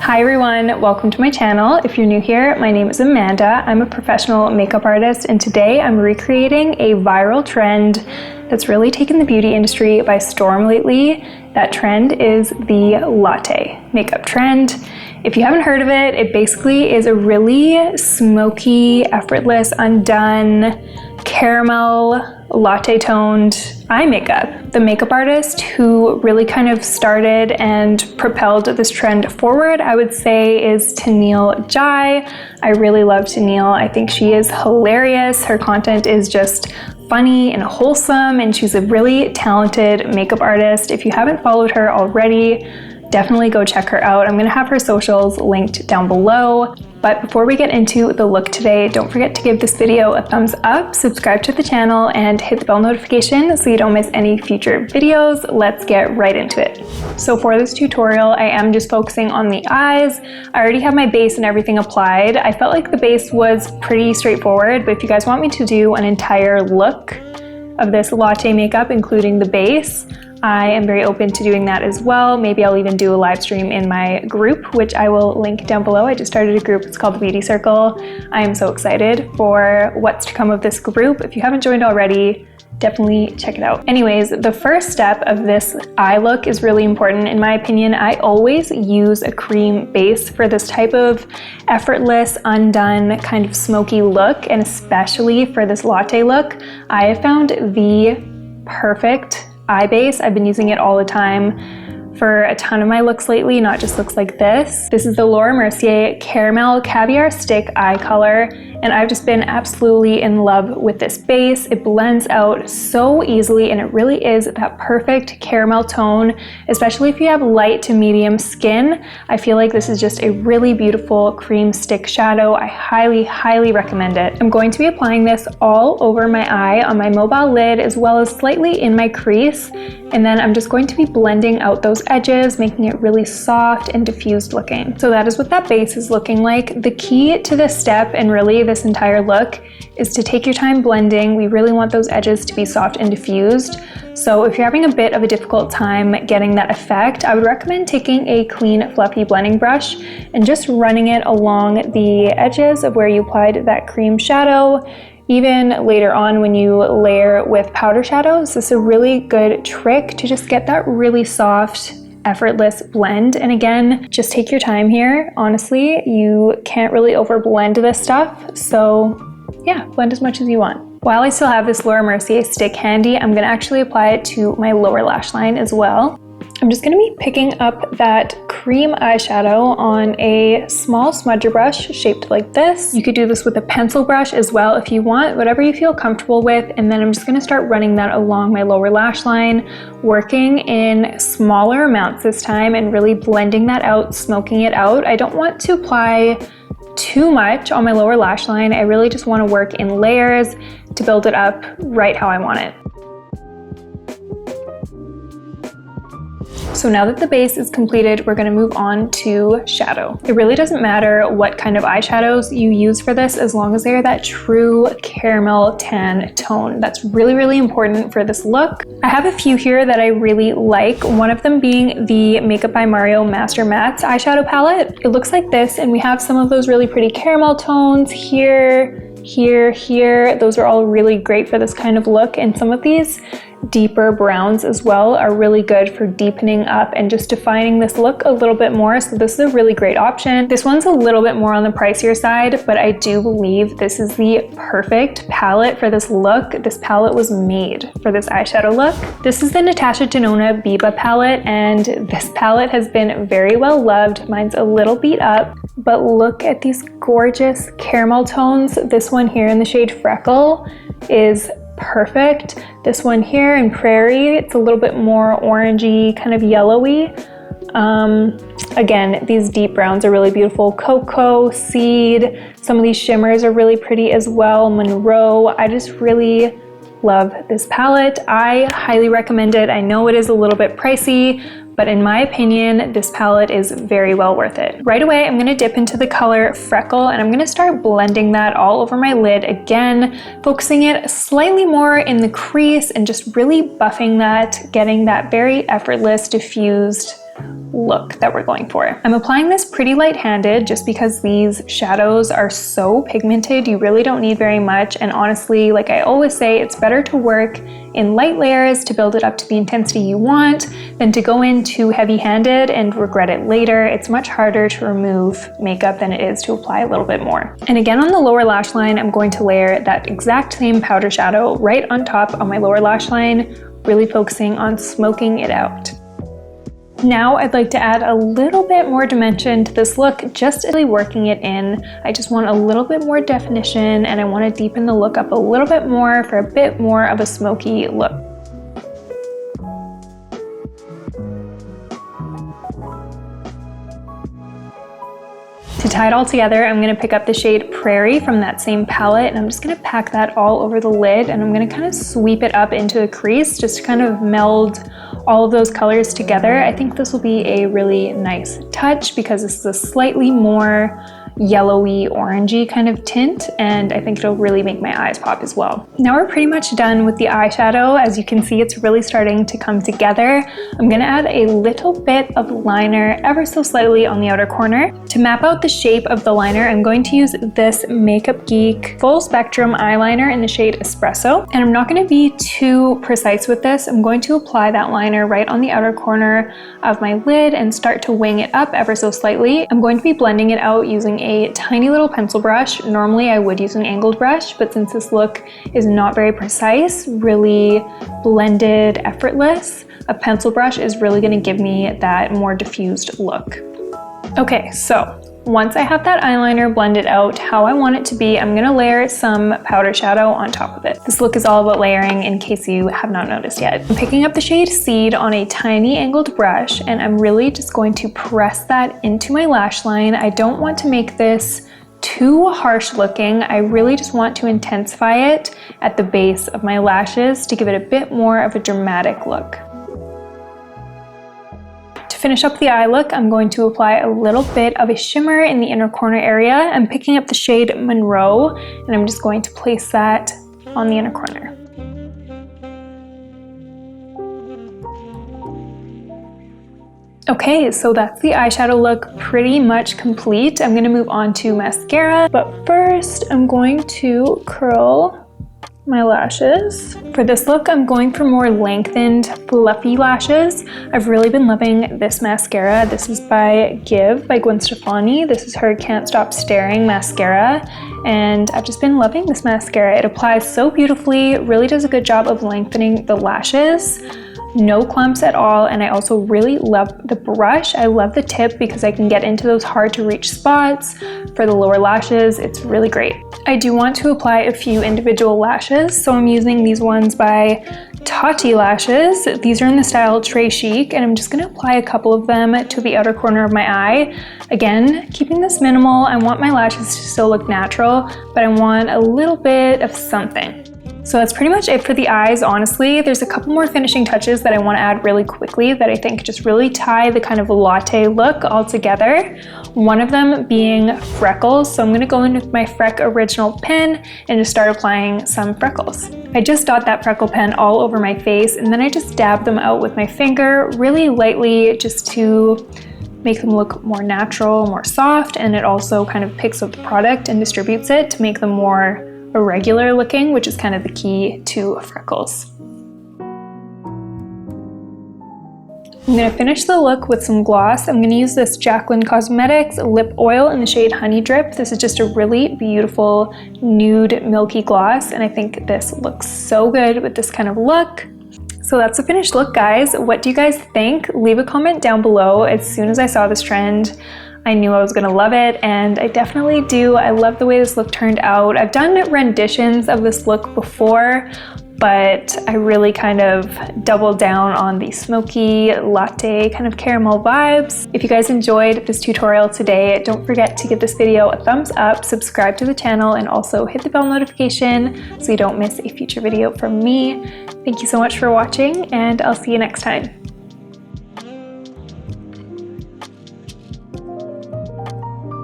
Hi everyone, welcome to my channel. If you're new here, my name is Amanda. I'm a professional makeup artist, and today I'm recreating a viral trend that's really taken the beauty industry by storm lately. That trend is the latte makeup trend. If you haven't heard of it, it basically is a really smoky, effortless, undone, caramel, latte toned eye makeup. The makeup artist who really kind of started and propelled this trend forward, I would say, is TANIELLE'S. I really love Tanielle. I think she is hilarious. Her content is just funny and wholesome, and she's a really talented makeup artist. If you haven't followed her already, definitely go check her out. I'm gonna have her socials linked down below. But before we get into the look today, don't forget to give this video a thumbs up, subscribe to the channel, and hit the bell notification so you don't miss any future videos. Let's get right into it. So for this tutorial, I am just focusing on the eyes. I already have my base and everything applied. I felt like the base was pretty straightforward, but if you guys want me to do an entire look of this latte makeup, including the base, I am very open to doing that as well. Maybe I'll even do a live stream in my group, which I will link down below. I just started a group, it's called the Beauty Circle. I am so excited for what's to come of this group. If you haven't joined already, definitely check it out. Anyways, the first step of this eye look is really important in my opinion. I always use a cream base for this type of effortless, undone, kind of smoky look, and especially for this latte look, I have found the perfect eye base. I've been using it all the time for a ton of my looks lately, not just looks like this. This is the Laura Mercier Caramel Caviar Stick Eye Color, and I've just been absolutely in love with this base. It blends out so easily, and it really is that perfect caramel tone, especially if you have light to medium skin. I feel like this is just a really beautiful cream stick shadow. I highly recommend it. I'm going to be applying this all over my eye, on my mobile lid, as well as slightly in my crease, and then I'm just going to be blending out those edges, making it really soft and diffused looking. So that is what that base is looking like. The key to this step, and really this entire look, is to take your time blending. We really want those edges to be soft and diffused. So if you're having a bit of a difficult time getting that effect, I would recommend taking a clean, fluffy blending brush and just running it along the edges of where you applied that cream shadow. Even later on when you layer with powder shadows, this is a really good trick to just get that really soft, effortless blend. And again, just take your time here. Honestly, you can't really overblend this stuff. So yeah, blend as much as you want. While I still have this Laura Mercier stick handy, I'm gonna actually apply it to my lower lash line as well. I'm just gonna be picking up that cream eyeshadow on a small smudger brush shaped like this. You could do this with a pencil brush as well if you want, whatever you feel comfortable with. And then I'm just gonna start running that along my lower lash line, working in smaller amounts this time and really blending that out, smoking it out. I don't want to apply too much on my lower lash line. I really just wanna work in layers to build it up right how I want it. So now that the base is completed, we're gonna move on to shadow. It really doesn't matter what kind of eyeshadows you use for this, as long as they're that true caramel tan tone. That's really important for this look. I have a few here that I really like, one of them being the Makeup by Mario Master Mattes eyeshadow palette. It looks like this, and we have some of those really pretty caramel tones here. Those are all really great for this kind of look, and some of these deeper browns as well are really good for deepening up and just defining this look a little bit more. So this is a really great option. This one's a little bit more on the pricier side, but I do believe this is the perfect palette for this look. This palette was made for this eyeshadow look. This is the Natasha Denona Biba palette, and this palette has been very well loved. Mine's a little beat up, but look at these gorgeous caramel tones. This one here in the shade Freckle is perfect. This one here in Prairie, it's a little bit more orangey, kind of yellowy. Again, these deep browns are really beautiful. Cocoa, Seed, some of these shimmers are really pretty as well. Monroe, I just really love this palette. I highly recommend it. I know it is a little bit pricey, but in my opinion, this palette is very well worth it. Right away, I'm gonna dip into the color Freckle, and I'm gonna start blending that all over my lid. Again, focusing it slightly more in the crease and just really buffing that, getting that very effortless, diffused look that we're going for. I'm applying this pretty light-handed just because these shadows are so pigmented. You really don't need very much, and honestly, like I always say, it's better to work in light layers to build it up to the intensity you want than to go in too heavy-handed and regret it later. It's much harder to remove makeup than it is to apply a little bit more. And again, on the lower lash line, I'm going to layer that exact same powder shadow right on top of my lower lash line, really focusing on smoking it out. Now I'd like to add a little bit more dimension to this look, just really working it in. I just want a little bit more definition, and I want to deepen the look up a little bit more for a bit more of a smoky look. To tie it all together, I'm going to pick up the shade Prairie from that same palette, and I'm just going to pack that all over the lid, and I'm going to kind of sweep it up into a crease just to kind of meld all of those colors together. I think this will be a really nice touch because this is a slightly more yellowy orangey kind of tint, and I think it'll really make my eyes pop as well. Now we're pretty much done with the eyeshadow. As you can see, it's really starting to come together. I'm gonna add a little bit of liner ever so slightly on the outer corner. To map out the shape of the liner, I'm going to use this Makeup Geek Full Spectrum eyeliner in the shade Espresso, and I'm not gonna be too precise with this. I'm going to apply that liner right on the outer corner of my lid and start to wing it up ever so slightly. I'm going to be blending it out using a tiny little pencil brush. Normally I would use an angled brush, but since this look is not very precise, really blended, effortless, a pencil brush is really going to give me that more diffused look. Okay, so once I have that eyeliner blended out how I want it to be, I'm going to layer some powder shadow on top of it. This look is all about layering, in case you have not noticed yet. I'm picking up the shade Seed on a tiny angled brush, and I'm really just going to press that into my lash line. I don't want to make this too harsh looking. I really just want to intensify it at the base of my lashes to give it a bit more of a dramatic look. To finish up the eye look, I'm going to apply a little bit of a shimmer in the inner corner area. I'm picking up the shade Monroe, and I'm just going to place that on the inner corner. Okay, so that's the eyeshadow look pretty much complete. I'm gonna move on to mascara, but first I'm going to curl my lashes. For this look, I'm going for more lengthened, fluffy lashes. I've really been loving this mascara. This is by Give by Gwen Stefani. This is her Can't Stop Staring mascara, and I've just been loving this mascara. It applies so beautifully, it really does a good job of lengthening the lashes. No clumps at all, and I also really love the brush. I love the tip because I can get into those hard to reach spots for the lower lashes. It's really great. I do want to apply a few individual lashes, so I'm using these ones by Tati Lashes. These are in the style Très Chic, and I'm just going to apply a couple of them to the outer corner of my eye. Again, keeping this minimal. I want my lashes to still look natural, but I want a little bit of something. So that's pretty much it for the eyes, honestly. There's a couple more finishing touches that I want to add really quickly that I think just really tie the kind of latte look all together. One of them being freckles. So I'm going to go in with my Freck Original pen and just start applying some freckles. I just dot that freckle pen all over my face, and then I just dab them out with my finger really lightly just to make them look more natural, more soft, and it also kind of picks up the product and distributes it to make them more irregular looking, which is kind of the key to freckles. I'm going to finish the look with some gloss. I'm going to use this Jaclyn Cosmetics lip oil in the shade Honey Drip. This is just a really beautiful nude milky gloss, and I think this looks so good with this kind of look. So that's the finished look, guys. What do you guys think? Leave a comment down below. As soon as I saw this trend, I knew I was gonna love it, and I definitely do. I love the way this look turned out. I've done renditions of this look before, but I really kind of doubled down on the smoky latte kind of caramel vibes. If you guys enjoyed this tutorial today, don't forget to give this video a thumbs up, subscribe to the channel, and also hit the bell notification so you don't miss a future video from me. Thank you so much for watching, and I'll see you next time.